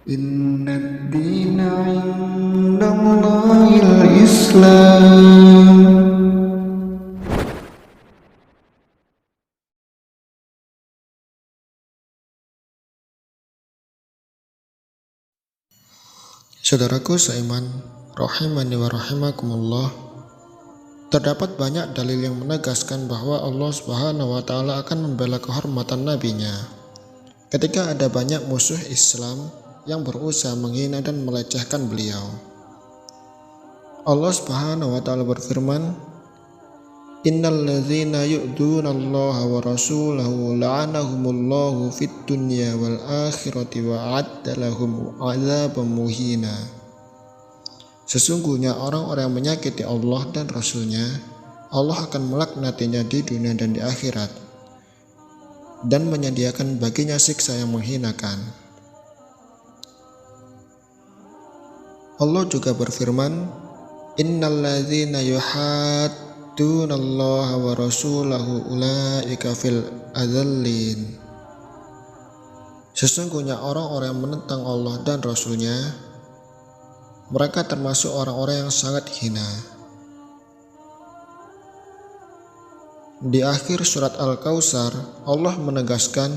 Inna dina indallahil Islam. Saudaraku seiman, rahimani wa rahimakumullah, terdapat banyak dalil yang menegaskan bahwa Allah Subhanahu wa taala akan membela kehormatan nabinya. Ketika ada banyak musuh Islam yang berusaha menghina dan melecehkan beliau. Allah Subhanahu wa taala berfirman, Innal ladzina yu'dzunallaha wa rasulahu la'anahumullahu fid dunya wal akhirati wa a'adda lahum 'adzaban muhina. Sesungguhnya orang-orang yang menyakiti Allah dan Rasul-Nya, Allah akan melaknatinya di dunia dan di akhirat, dan menyediakan baginya siksa yang menghinakan. Allah juga berfirman, Innal ladzina yuhaddunallaha wa rasulahu ulaika fil adzallin. Sesungguhnya orang-orang yang menentang Allah dan Rasul-Nya, mereka termasuk orang-orang yang sangat hina. Di akhir surat Al-Kautsar, Allah menegaskan,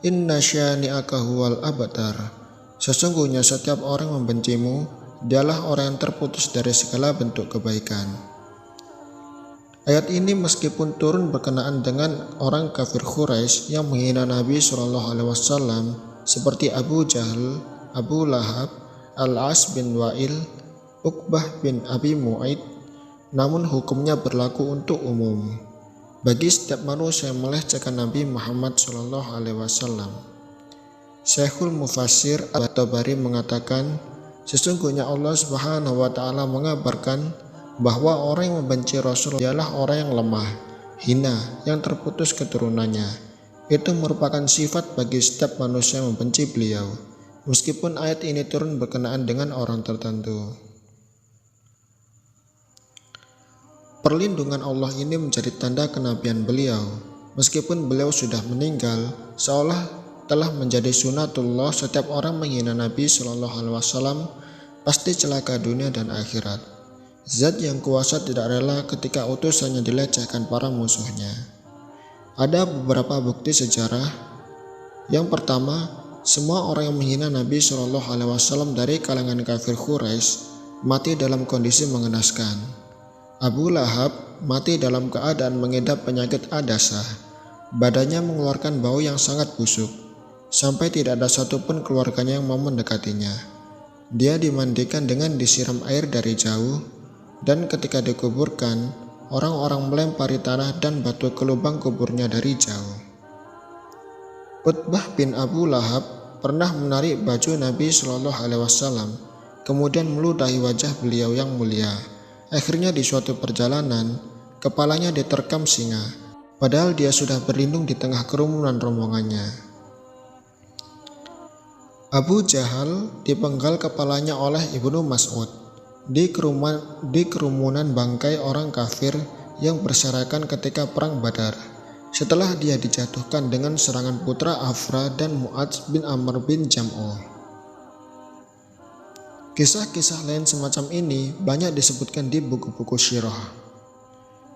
Inna syani'aka huwal abtar. Sesungguhnya setiap orang membencimu, dialah orang yang terputus dari segala bentuk kebaikan. Ayat ini meskipun turun berkenaan dengan orang kafir Quraisy yang menghina Nabi SAW seperti Abu Jahal, Abu Lahab, Al-As bin Wa'il, Uqbah bin Abi Mu'aid, namun hukumnya berlaku untuk umum bagi setiap manusia yang melecehkan Nabi Muhammad SAW. Syekhul Mufassir At-Tabari mengatakan, sesungguhnya Allah Subhanahu wa taala mengabarkan bahwa orang yang membenci Rasul ialah orang yang lemah, hina, yang terputus keturunannya. Itu merupakan sifat bagi setiap manusia yang membenci beliau, meskipun ayat ini turun berkenaan dengan orang tertentu. Perlindungan Allah ini menjadi tanda kenabian beliau, meskipun beliau sudah meninggal, seolah telah menjadi sunatullah. Setiap orang menghina Nabi SAW pasti celaka dunia dan akhirat. Zat yang kuasa tidak rela ketika utusannya dilecehkan para musuhnya. Ada beberapa bukti sejarah. Yang pertama, semua orang yang menghina Nabi SAW dari kalangan kafir Quraisy mati dalam kondisi mengenaskan. Abu Lahab mati dalam keadaan mengidap penyakit adasah. Badannya mengeluarkan bau yang sangat busuk, sampai tidak ada satupun keluarganya yang mau mendekatinya. Dia dimandikan dengan disiram air dari jauh, dan ketika dikuburkan, orang-orang melempari tanah dan batu ke lubang kuburnya dari jauh. Utbah bin Abu Lahab pernah menarik baju Nabi SAW, kemudian meludahi wajah beliau yang mulia. Akhirnya di suatu perjalanan, kepalanya diterkam singa, padahal dia sudah berlindung di tengah kerumunan rombongannya. Abu Jahal dipenggal kepalanya oleh Ibnu Mas'ud di kerumunan bangkai orang kafir yang berserakan ketika perang Badar, setelah dia dijatuhkan dengan serangan putra Afra dan Mu'adz bin Amr bin Jam'ah. Kisah-kisah lain semacam ini banyak disebutkan di buku-buku sirah.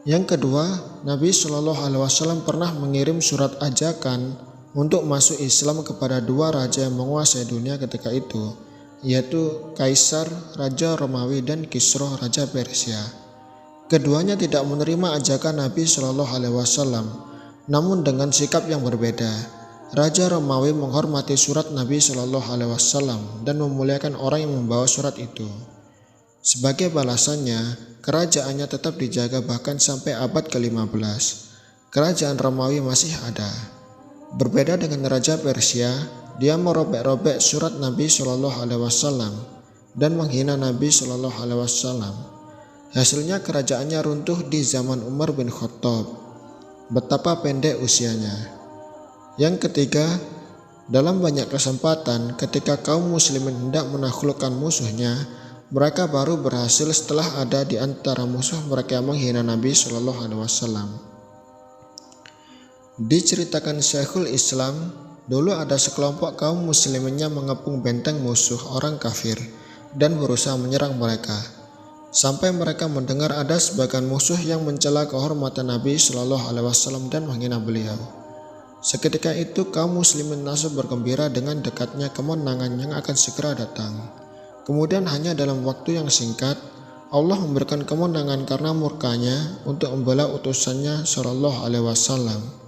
Yang kedua, Nabi SAW pernah mengirim surat ajakan untuk masuk Islam kepada dua raja yang menguasai dunia ketika itu, yaitu Kaisar Raja Romawi dan Kisra Raja Persia. Keduanya tidak menerima ajakan Nabi SAW, namun dengan sikap yang berbeda. Raja Romawi menghormati surat Nabi SAW dan memuliakan orang yang membawa surat itu. Sebagai balasannya, kerajaannya tetap dijaga bahkan sampai abad ke-15. Kerajaan Romawi masih ada. Berbeda dengan Raja Persia, dia merobek-robek surat Nabi SAW dan menghina Nabi SAW. Hasilnya kerajaannya runtuh di zaman Umar bin Khattab. Betapa pendek usianya. Yang ketiga, dalam banyak kesempatan ketika kaum muslimin hendak menaklukkan musuhnya, mereka baru berhasil setelah ada di antara musuh mereka yang menghina Nabi SAW. Diceritakan Syekhul Islam Dulu ada sekelompok kaum musliminnya mengepung benteng musuh orang kafir dan berusaha menyerang mereka. Sampai mereka mendengar ada sebagian musuh yang mencela kehormatan Nabi Shallallahu Alaihi Wasallam dan menghina beliau. Seketika itu kaum muslimin langsung bergembira dengan dekatnya kemenangan yang akan segera datang. Kemudian hanya dalam waktu yang singkat, Allah memberikan kemenangan karena murkanya untuk membela utusannya Shallallahu Alaihi Wasallam.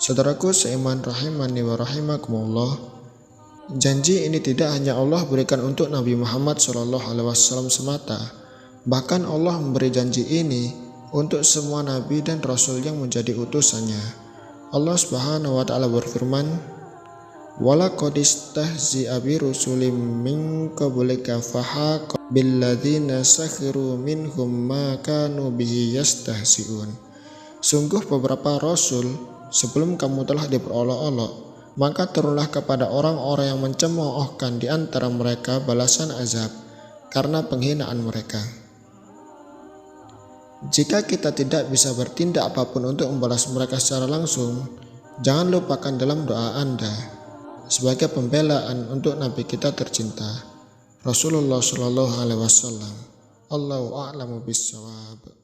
Saudaraku seiman rahimani wa rahimakumullah, janji ini tidak hanya Allah berikan untuk Nabi Muhammad SAW semata, bahkan Allah memberi janji ini untuk semua nabi dan rasul yang menjadi utusannya. Allah Subhanahu wa taala berfirman, "Walaqad istahzi'a bi rusulim min qablika fahaqa billadzina sakhiru minhum ma kanu bihi yastahzi'un." Sungguh beberapa rasul sebelum kamu telah diperolok-olok, maka turunlah kepada orang-orang yang mencemoohkan di antara mereka balasan azab karena penghinaan mereka. Jika kita tidak bisa bertindak apapun untuk membalas mereka secara langsung, jangan lupakan dalam doa Anda sebagai pembelaan untuk Nabi kita tercinta, Rasulullah SAW. Allahu a'lamu bissawab.